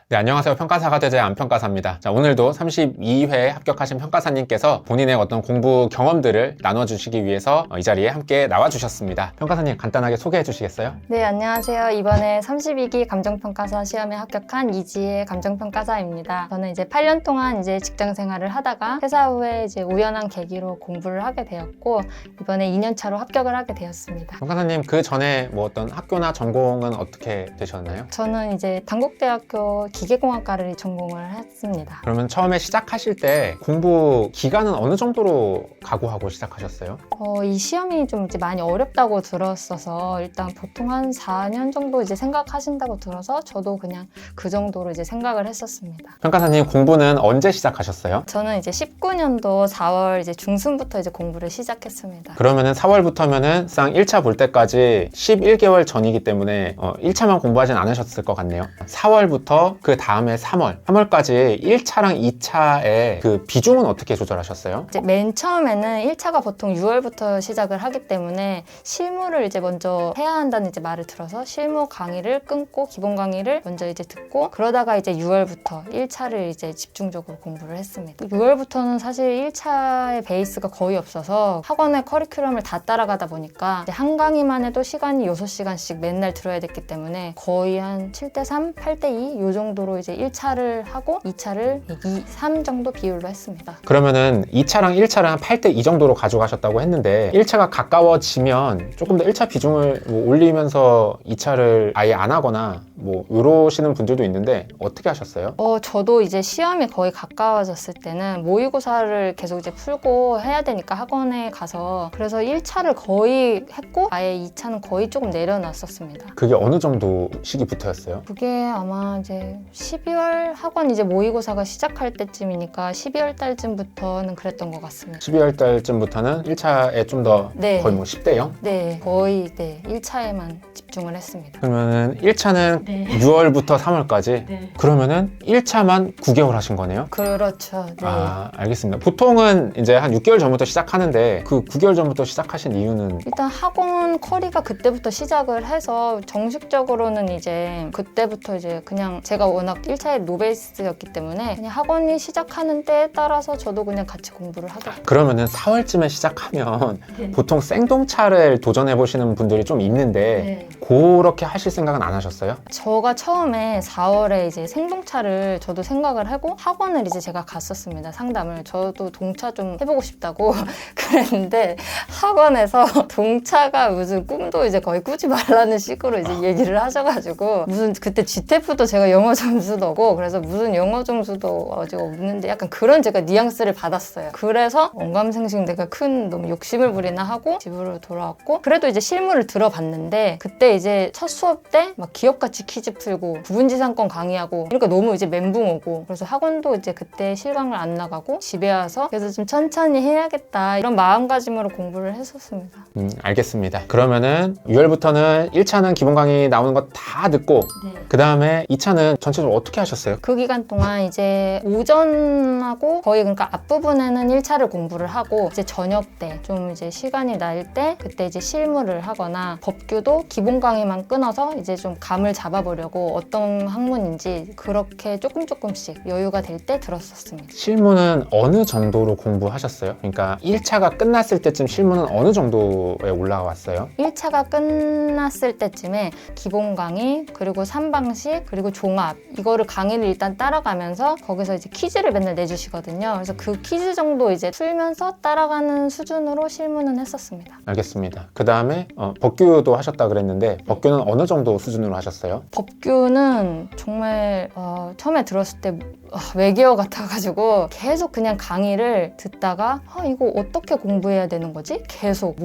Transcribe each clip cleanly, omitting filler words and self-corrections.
네, 안녕하세요. 평가사가 되자 안평가사입니다. 자, 오늘도 32회 합격하신 평가사님께서 본인의 어떤 공부 경험들을 나눠주시기 위해서 이 자리에 함께 나와주셨습니다. 평가사님 간단하게 소개해 주시겠어요? 네, 안녕하세요. 이번에 32기 감정평가사 시험에 합격한 이지혜 감정평가사입니다. 저는 이제 8년 동안 이제 직장 생활을 하다가 퇴사 후에 이제 우연한 계기로 공부를 하게 되었고, 이번에 2년 차로 합격을 하게 되었습니다. 평가사님 그 전에 뭐 어떤 학교나 전공은 어떻게 되셨나요? 저는 이제 단국대학교 기계공학과를 전공을 했습니다. 그러면 처음에 시작하실 때 공부 기간은 어느 정도로 각오하고 시작하셨어요? 이 시험이 좀 이제 많이 어렵다고 들었어서 일단 보통 한 4년 정도 이제 생각하신다고 들어서 저도 그냥 그 정도로 이제 생각을 했었습니다. 평가사님 공부는 언제 시작하셨어요? 저는 이제 19년도 4월 이제 중순부터 이제 공부를 시작했습니다. 그러면은 4월부터면은 상 1차 볼 때까지 11개월 전이기 때문에 1차만 공부하진 않으셨을 것 같네요. 4월부터 그 다음에 3월까지 1차랑 2차의 그 비중은 어떻게 조절하셨어요? 이제 맨 처음에는 1차가 보통 6월부터 시작을 하기 때문에 실무를 이제 먼저 해야 한다는 이제 말을 들어서 실무 강의를 끊고 기본 강의를 먼저 이제 듣고, 그러다가 이제 6월부터 1차를 이제 집중적으로 공부를 했습니다. 6월부터는 사실 1차의 베이스가 거의 없어서 학원의 커리큘럼을 다 따라가다 보니까 이제 한 강의만 해도 시간이 6시간씩 맨날 들어야 됐기 때문에 거의 한 7대3, 8대2 요 정도로 이제 1차를 하고 2차를 2, 3 정도 비율로 했습니다. 그러면은 2차랑 1차를 한 8대2 정도로 가져가셨다고 했는데 1차가 가까워지면 조금 더 1차 비중을 뭐 올리면서 2차를 아예 안 하거나 뭐 이러시는 분들도 있는데 어떻게 하셨어요? 저도 이제 시험이 거의 가까워졌을 때는 모의고사를 계속 이제 풀고 해야 되니까 학원에 가서, 그래서 1차를 거의 했고 아예 2차는 거의 조금 내려놨었습니다. 그게 어느 정도 시기부터였어요? 그게 아마 이제 12월 학원 이제 모의고사가 시작할 때쯤이니까 12월 달쯤부터는 그랬던 것 같습니다. 12월 달쯤부터는 1차에 좀 더 네. 거의 뭐 10대 0? 네, 거의 1차에만 집중을 했습니다. 그러면은 1차는 네. 6월부터 3월까지? 네. 그러면은 1차만 9개월 하신 거네요? 그렇죠. 네. 아, 알겠습니다. 보통은 이제 한 6개월 전부터 시작하는데 그 9개월 전부터 시작하신 이유는? 일단 학원 커리가 그때부터 시작을 해서 정식적으로는 이제 그때부터 이제 그냥 제가 워낙 1차에 노베이스였기 때문에 그냥 학원이 시작하는 때에 따라서 저도 그냥 같이 공부를 하게 됐어요. 그러면은 4월쯤에 시작하면 네. 보통 생동차를 도전해 보시는 분들이 좀 있는데 그렇게 하실 생각은 안 하셨어요? 저가 처음에 4월에 이제 생동차를 저도 생각을 하고 학원을 이제 제가 갔었습니다. 상담을. 저도 동차 좀 해보고 싶다고 그랬는데 학원에서 동차가 무슨 꿈도 이제 거의 꾸지 말라는 식으로 이제 얘기를 하셔가지고, 무슨 그때 GTF도 제가 영어 점수도 없고 그래서 무슨 영어 점수도 아직 없는데 약간 그런 제가 뉘앙스를 받았어요. 그래서 언감생심 내가 큰 너무 욕심을 부리나 하고 집으로 돌아왔고, 그래도 이제 실무를 들어봤는데 그때 이제 첫 수업 때 막 기업가치 퀴즈 풀고 부분지상권 강의하고 이러니까 너무 이제 멘붕 오고, 그래서 학원도 이제 그때 실강을 안 나가고 집에 와서 그래서 좀 천천히 해야겠다 이런 마음가짐으로 공부를 했었습니다. 알겠습니다. 그러면은 6월부터는 1차는 기본 강의 나오는 거 다 듣고 그 다음에 2차는 전체적으로 어떻게 하셨어요? 그 기간 동안 이제 오전하고 거의 그러니까 앞부분에는 1차를 공부를 하고, 이제 저녁 때 좀 이제 시간이 날 때 그때 이제 실무를 하거나 법규도 기본 강의만 끊어서 이제 좀 감을 잡아보려고 어떤 학문인지 그렇게 조금씩 여유가 될 때 들었었습니다. 실무는 어느 정도로 공부하셨어요? 그러니까 1차가 끝났을 때쯤 실무는 어느 정도에 올라왔어요? 1차가 끝났을 때쯤에 기본 강의, 그리고 3방식, 그리고 종합 이거를 강의를 일단 따라가면서 거기서 이제 퀴즈를 맨날 내주시거든요. 그래서 그 퀴즈 정도 이제 풀면서 따라가는 수준으로 실무는 했었습니다. 알겠습니다. 그 다음에 법규도 하셨다 그랬는데 법규는 어느 정도 수준으로 하셨어요? 법규는 정말 처음에 들었을 때 외계어 같아가지고 계속 그냥 강의를 듣다가 이거 어떻게 공부해야 되는 거지? 계속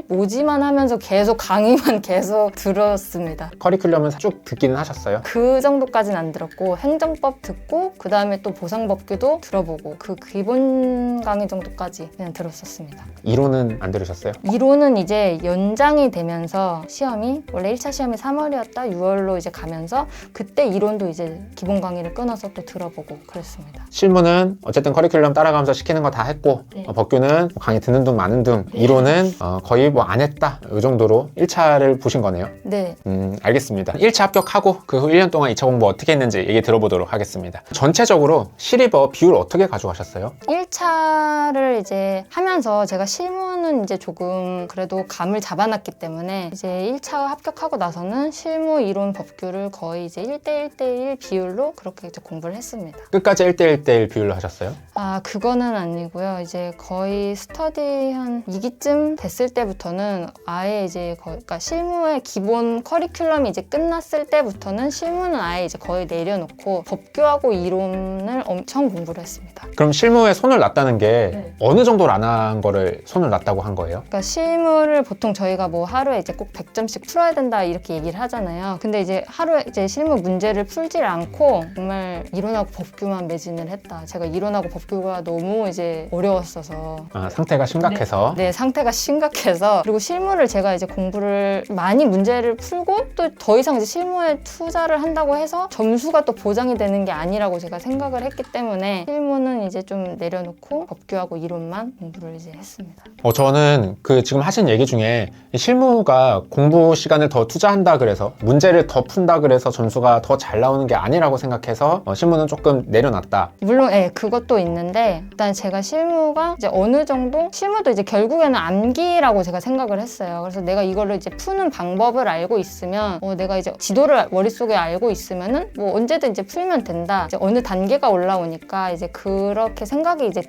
뭐지만 하면서 계속 강의만 계속 들었습니다. 커리큘럼은 쭉 듣기는 하셨어요? 그 정도까지는 안 들었고 행정법 듣고 그 다음에 또 보상법규도 들어보고 그 기본 강의 정도까지 그냥 들었었습니다. 이론은 안 들으셨어요? 이론은 이제 연장이 되면서 시험이 원래 1차 시험이 3월이었다 6월로 이제 가면서 그때 이론도 이제 기본 강의를 끊어서 또 들어보고 그랬습니다. 실무는 어쨌든 커리큘럼 따라가면서 시키는 거 다 했고 네. 법규는 강의 듣는 둥 마는 둥 만큼 이론은 거의 뭐 안 했다 이 정도로 1차를 보신 거네요. 네. 알겠습니다. 1차 합격하고 그 후 1년 동안 2차 공부 어떻게 했는지 얘기 들어보도록 하겠습니다. 전체적으로 시리버 비율 어떻게 가져가셨어요? 1차를 이제 하면서 제가 실무는 이제 조금 그래도 감을 잡아놨기 때문에 이제 1차 합격하고 나서는 실무 이론 법규를 거의 이제 1대1대1 비율로 그렇게 이제 공부를 했습니다. 끝까지 1대1대1 비율로 하셨어요? 아, 그거는 아니고요. 이제 거의 스터디 한 2기쯤 됐을 때부터는 아예 이제 그러니까 실무의 기본 커리큘럼이 이제 끝났을 때부터는 실무는 아예 이제 거의 내려놓고 법규하고 이론을 엄청 공부를 했습니다. 그럼 실무에 손을 놨다는 게 네. 어느 정도로 안 한 거를 손을 놨다고 한 거예요? 그러니까 실무를 보통 저희가 뭐 하루에 이제 꼭 100점씩 풀어야 된다 이렇게 얘기를 하잖아요. 근데 이제 하루에 이제 실무 문제를 풀질 않고 정말 이론하고 법규만 매진을 했다. 제가 이론하고 법규가 너무 이제 어려웠어서 상태가 심각해서 네, 상태가 심각해서 그리고 실무를 제가 이제 공부를 많이 문제를 풀고 또 더 이상 이제 실무에 투자를 한다고 해서 점수가 또 보장이 되는 게 아니라고 제가 생각을 했기 때문에 실무는 이제 좀 내려놓고 법규하고 이론만 공부를 이제 했습니다. 저는 그 지금 하신 얘기 중에 이 실무가 공부 시간을 더 투자한다 그래서 문제를 더 푼다 그래서 점수가 더 잘 나오는 게 아니라고 생각해서 실무는 조금 내려놨다. 물론 그것도 있는데 일단 제가 실무가 이제 어느 정도 실무도 이제 결국에는 암기라고 제가 생각을 했어요. 그래서 내가 이거를 이제 푸는 방법을 알고 있으면 내가 이제 지도를 머릿속에 알고 있으면은 뭐 언제든 이제 풀면 된다. 이제 어느 단계가 올라오니까 이제 그렇게 생각이 이제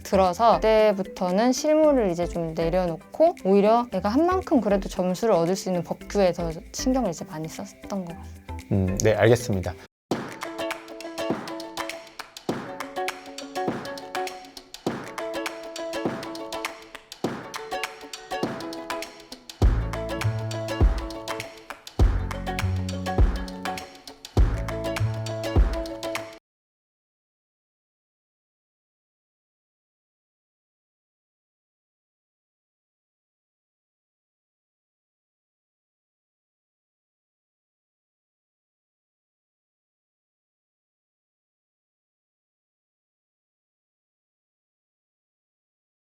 들어서 그때부터는 실무를 이제 좀 내려놓고 오히려 내가 한 만큼 그래도 점수를 얻을 수 있는 법규에 더 신경을 이제 많이 썼던 것 같아요. 네, 알겠습니다.